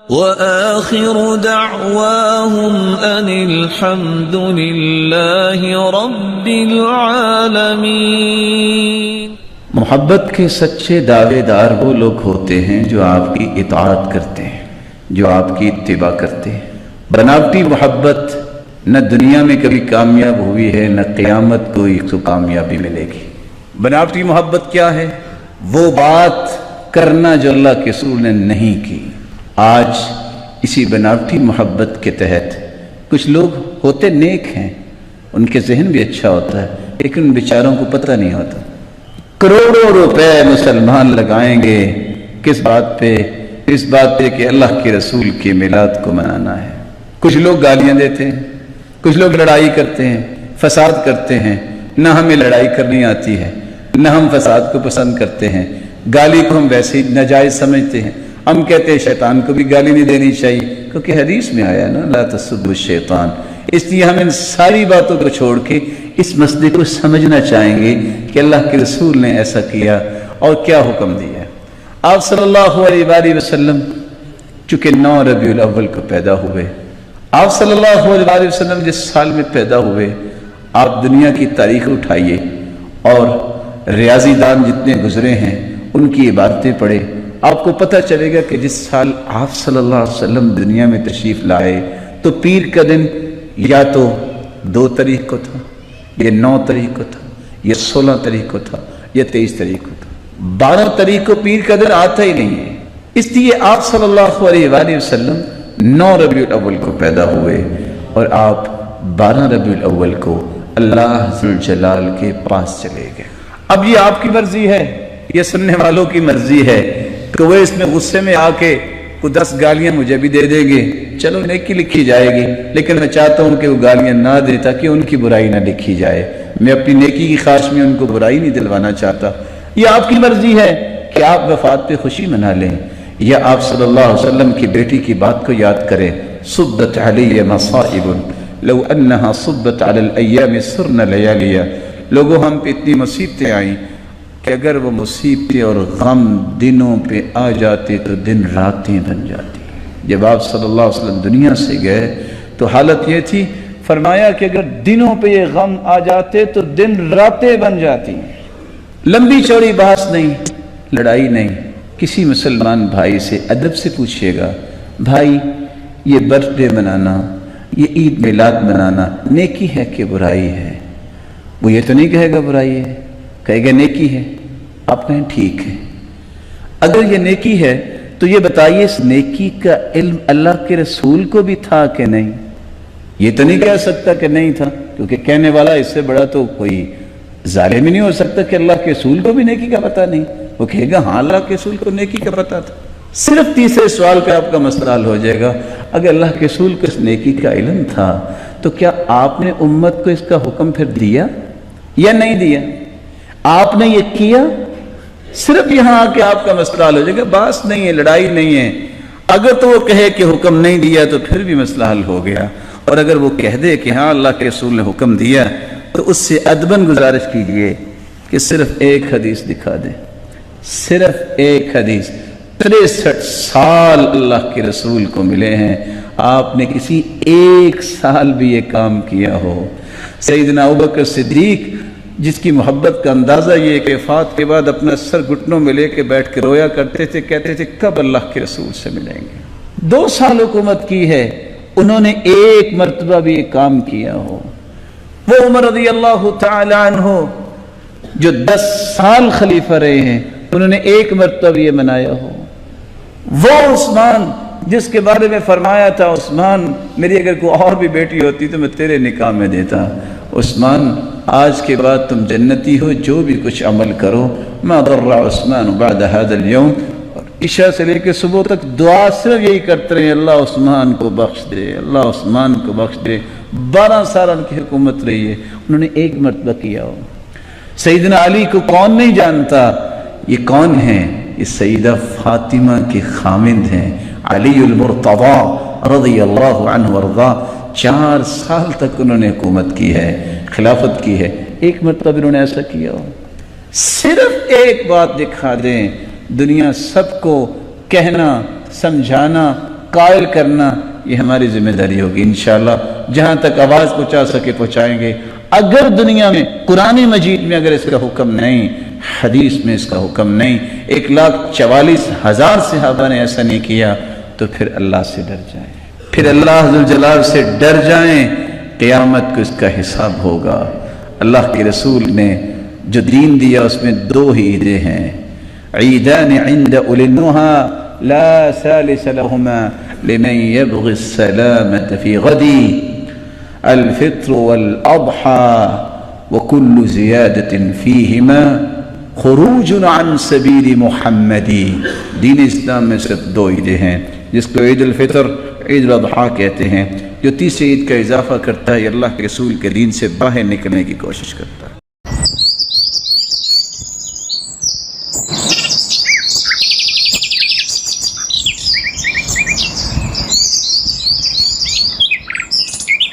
وآخر دعواهم أن الحمد لله رب العالمين۔ محبت کے سچے دعوے دار وہ لوگ ہوتے ہیں جو آپ کی اطاعت کرتے ہیں، جو آپ کی اتباع کرتے ہیں۔ بناوٹی محبت نہ دنیا میں کبھی کامیاب ہوئی ہے، نہ قیامت کو ایک تو کامیابی ملے گی۔ بناوٹی محبت کیا ہے؟ وہ بات کرنا جو اللہ کے رسول نے نہیں کی۔ آج اسی بناوٹی محبت کے تحت کچھ لوگ ہوتے نیک ہیں، ان کے ذہن بھی اچھا ہوتا ہے، لیکن ان بیچاروں کو پتہ نہیں ہوتا۔ کروڑوں روپے مسلمان لگائیں گے کس بات پہ؟ اس بات پہ کہ اللہ کے رسول کے میلاد کو منانا ہے۔ کچھ لوگ گالیاں دیتے ہیں، کچھ لوگ لڑائی کرتے ہیں، فساد کرتے ہیں۔ نہ ہمیں لڑائی کرنی آتی ہے، نہ ہم فساد کو پسند کرتے ہیں۔ گالی کو ہم ویسے ہی ناجائز سمجھتے ہیں۔ ہم کہتے ہیں شیطان کو بھی گالی نہیں دینی چاہیے، کیونکہ حدیث میں آیا نا لا تسبوا الشیطان۔ اس لیے ہم ان ساری باتوں کو چھوڑ کے اس مسئلے کو سمجھنا چاہیں گے کہ اللہ کے رسول نے ایسا کیا اور کیا حکم دیا۔ آپ صلی اللہ علیہ وآلہ وسلم چونکہ 9 ربیع الاول کو پیدا ہوئے، آپ صلی اللہ علیہ وآلہ وسلم جس سال میں پیدا ہوئے، آپ دنیا کی تاریخ اٹھائیے اور ریاضی دان جتنے گزرے ہیں ان کی عبارتیں پڑھے، آپ کو پتہ چلے گا کہ جس سال آپ صلی اللہ علیہ وسلم دنیا میں تشریف لائے تو پیر کا دن یا تو 2 تاریخ کو تھا، یا 9 تاریخ کو تھا، یا 16 تاریخ کو تھا، یا 23 تاریخ کو تھا۔ 12 تاریخ کو پیر کا دن آتا ہی نہیں ہے۔ اس لیے آپ صلی اللہ علیہ وآلہ وسلم 9 ربیع الاول کو پیدا ہوئے اور آپ 12 ربیع الاول کو اللہ ذوالجلال کے پاس چلے گئے۔ اب یہ آپ کی مرضی ہے، یہ سننے والوں کی مرضی ہے کہ وہ اس میں غصے میں آ کے کو 10 گالیاں مجھے بھی دے دیں گے، چلو نیکی لکھی جائے گی، لیکن میں چاہتا ہوں کہ وہ گالیاں نہ دے تاکہ ان کی برائی نہ لکھی جائے۔ میں اپنی نیکی کی خواہش میں ان کو برائی نہیں دلوانا چاہتا۔ یہ آپ کی مرضی ہے کہ آپ وفات پہ خوشی منا لیں، یا آپ صلی اللہ علیہ وسلم کی بیٹی کی بات کو یاد کریں، صبت علی مصائب لو انہا صبت علی الایام سرن لیالیا۔ لوگوں ہم پہ اتنی مصیبتیں آئیں کہ اگر وہ مصیبتیں اور غم دنوں پہ آ جاتے تو دن راتیں بن جاتی۔ جب آپ صلی اللہ علیہ وسلم دنیا سے گئے تو حالت یہ تھی، فرمایا کہ اگر دنوں پہ یہ غم آ جاتے تو دن راتیں بن جاتی۔ لمبی چوڑی بحث نہیں، لڑائی نہیں۔ کسی مسلمان بھائی سے ادب سے پوچھئے گا، بھائی یہ برتھ ڈے منانا، یہ عید میلاد منانا نیکی ہے کہ برائی ہے؟ وہ یہ تو نہیں کہے گا برائی ہے، کہے گا نیکی ہے۔ آپ کہیں ٹھیک ہے، اگر یہ نیکی ہے تو یہ بتائیے اس نیکی کا علم اللہ کے رسول کو بھی تھا کہ نہیں؟ یہ تو نہیں کہہ سکتا کہ نہیں تھا، کیونکہ کہنے والا اس سے بڑا تو کوئی ظالم ہی نہیں ہو سکتا کہ اللہ کے رسول کو بھی نیکی کا پتہ نہیں۔ وہ کہے گا ہاں اللہ کے رسول کو نیکی کا پتہ تھا۔ صرف تیسرے سوال پہ آپ کا مسئلہ حل ہو جائے گا، اگر اللہ کے رسول کو اس نیکی کا علم تھا تو کیا آپ نے امت کو اس کا حکم پھر دیا یا نہیں دیا؟ آپ نے یہ کیا؟ صرف یہاں آ کے آپ کا مسئلہ حل ہو جائے گا، بات نہیں ہے، لڑائی نہیں ہے۔ اگر تو وہ کہے کہ حکم نہیں دیا تو پھر بھی مسئلہ حل ہو گیا، اور اگر وہ کہہ دے کہ ہاں اللہ کے رسول نے حکم دیا تو اس سے ادباً گزارش کیجئے کہ صرف ایک حدیث دکھا دے، صرف ایک حدیث۔ 63 سال اللہ کے رسول کو ملے ہیں، آپ نے کسی ایک سال بھی یہ کام کیا ہو؟ سیدنا ابوبکر صدیق جس کی محبت کا اندازہ یہ کہ وفات کے بعد اپنا سر گھٹنوں میں لے کے بیٹھ کے رویا کرتے تھے، کہتے تھے کب اللہ کے رسول سے ملیں گے۔ 2 سال حکومت کی ہے، انہوں نے ایک مرتبہ بھی یہ کام کیا ہو؟ وہ عمر رضی اللہ تعالی عنہ جو 10 سال خلیفہ رہے ہیں، انہوں نے ایک مرتبہ بھی یہ منایا ہو؟ وہ عثمان جس کے بارے میں فرمایا تھا عثمان میری اگر کوئی اور بھی بیٹی ہوتی تو میں تیرے نکاح میں دیتا، عثمان آج کے بعد تم جنتی ہو، جو بھی کچھ عمل کرو، ما ضر عثمان بعد هذا اليوم۔ اور عشاء سے لے کے صبح تک دعا صرف یہی کرتے رہے، اللہ عثمان کو بخش دے، اللہ عثمان کو بخش دے۔ 12 سال ان کی حکومت رہی ہے، انہوں نے ایک مرتبہ کیا ہو؟ سیدنا علی کو کون نہیں جانتا؟ یہ کون ہیں؟ یہ سیدہ فاطمہ کے خامند ہیں، علی المرتضی رضی اللہ عنہ وارضاہ۔ 4 سال تک انہوں نے حکومت کی ہے، خلافت کی ہے، ایک مرتبہ انہوں نے ایسا کیا ہو؟ صرف ایک بات دکھا دیں، دنیا سب کو کہنا، سمجھانا قائل کرنا، یہ ہماری ذمہ داری ہوگی انشاءاللہ۔ جہاں تک آواز پہنچا سکے پہنچائیں گے۔ اگر دنیا میں قرآن مجید میں اگر اس کا حکم نہیں، حدیث میں اس کا حکم نہیں، 1,44,000 صحابہ نے ایسا نہیں کیا، تو پھر اللہ سے ڈر جائیں، پھر اللہ ذوالجلال سے ڈر جائیں، قیامت کو اس کا حساب ہوگا۔ اللہ کے رسول نے جو دین دیا اس میں 2 ہی عیدیں ہیں، عیدان عند اولی النہی لا ثالث لہما لمن یبغی السلامة فی غدی الفطر والاضحى وكل زیادة فیہما خروج عن سبیل محمدی۔ دین اسلام میں صرف 2 عیدیں ہیں، جس کو عید الفطر، عید الاضحیٰ کہتے ہیں۔ جو تیسری عید کا اضافہ کرتا ہے یہ اللہ کے رسول کے دین سے باہر نکلنے کی کوشش کرتا ہے۔